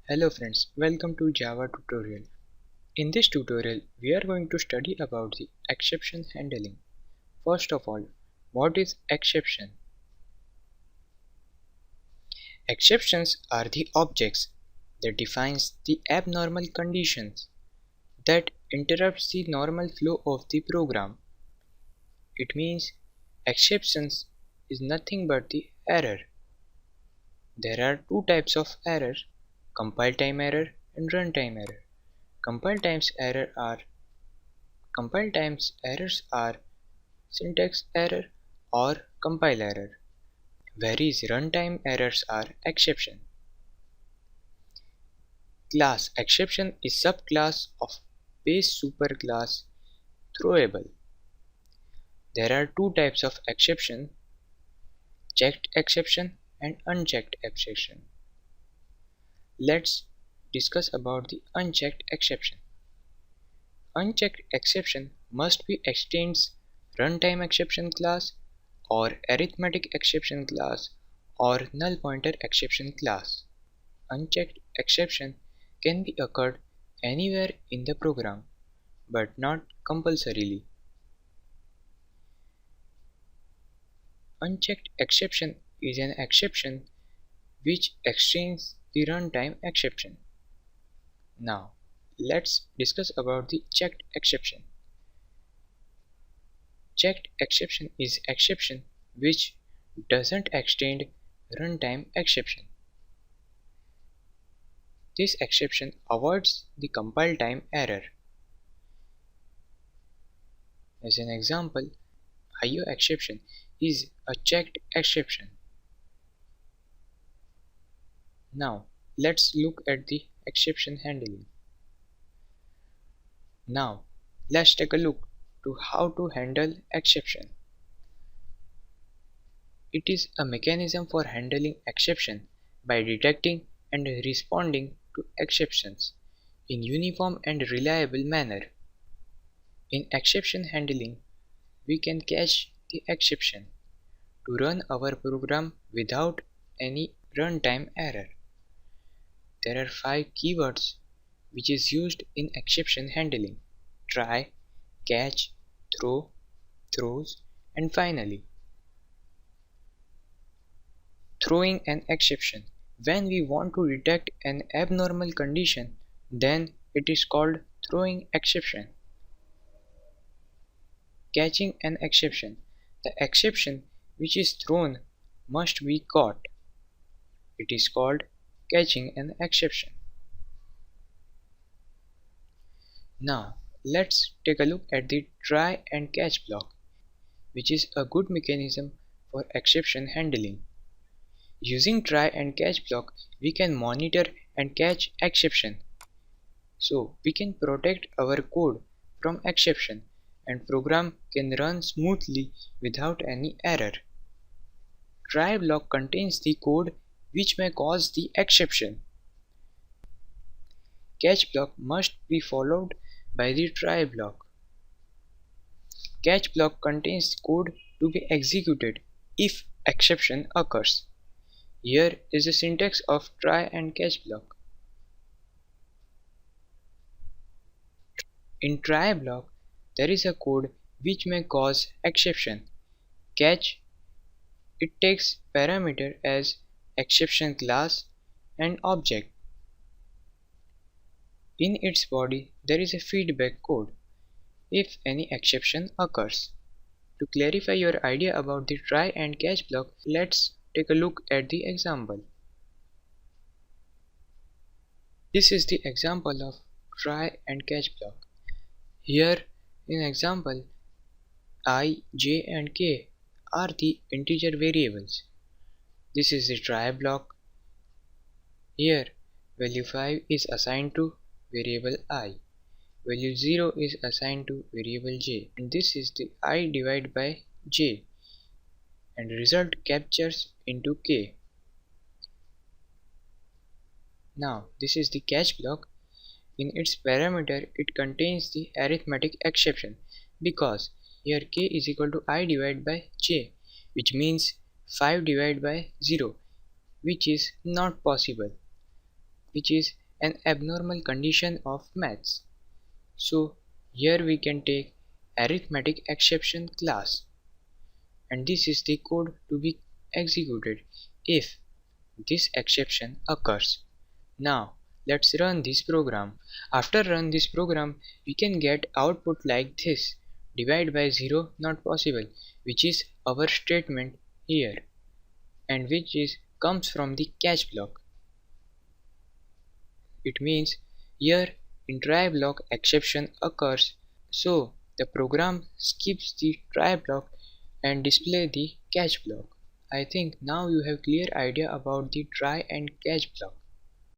Hello friends, welcome to Java tutorial. In this tutorial, we are going to study about the exception handling. First of all, what is exception? Exceptions are the objects that defines the abnormal conditions that interrupts the normal flow of the program. It means exceptions is nothing but the error. There are two types of error, compile time error and runtime error. Compile times error are Compile times errors are syntax error or compile error, whereas runtime errors are exception. Class exception is subclass of base superclass throwable. There are two types of exception, checked exception and unchecked exception. Let's discuss about the unchecked exception. Unchecked exception must be extends runtime exception class or arithmetic exception class or null pointer exception class. Unchecked exception can be occurred anywhere in the program, but not compulsorily. Unchecked exception is an exception which extends the runtime exception. Now, let's discuss about the checked exception. Checked exception is exception which doesn't extend runtime exception. This exception avoids the compile time error. As an example, IO exception is a checked exception. Now, let's look at the exception handling. Now, let's take a look to how to handle exception. It is a mechanism for handling exception by detecting and responding to exceptions in uniform and reliable manner. In exception handling, we can catch the exception to run our program without any runtime error. There are 5 keywords which is used in exception handling: try, catch, throw, throws, and finally. Throwing an exception. When we want to detect an abnormal condition, then it is called throwing exception. Catching an exception. The exception which is thrown must be caught. It is called catching an exception. Now, let's take a look at the try and catch block, which is a good mechanism for exception handling. Using try and catch block, we can monitor and catch exception. So we can protect our code from exception and program can run smoothly without any error. Try block contains the code which may cause the exception. Catch block must be followed by the try block. Catch block contains code to be executed if exception occurs. Here is the syntax of try and catch block. In try block, there is a code which may cause exception. Catch, it takes parameter as exception class and object. In its body, there is a feedback code if any exception occurs. To clarify your idea about the try and catch block, let's take a look at the example. This is the example of try and catch block. Here in example, I, j and k are the integer variables. This is the try block. Here value 5 is assigned to variable I, value 0 is assigned to variable j, and this is the I divided by j, and result captures into k. Now this is the catch block. In its parameter, it contains the arithmetic exception because here k is equal to I divided by j, which means 5 divided by 0, which is not possible. which is an abnormal condition of maths. So here we can take arithmetic exception class, and this is the code to be executed if this exception occurs. Now let's run this program. After run this program, we can get output like this: divide by 0 not possible, which is our statement here, and which is comes from the catch block. It means here in try block exception occurs, so the program skips the try block and display the catch block. I think now you have clear idea about the try and catch block.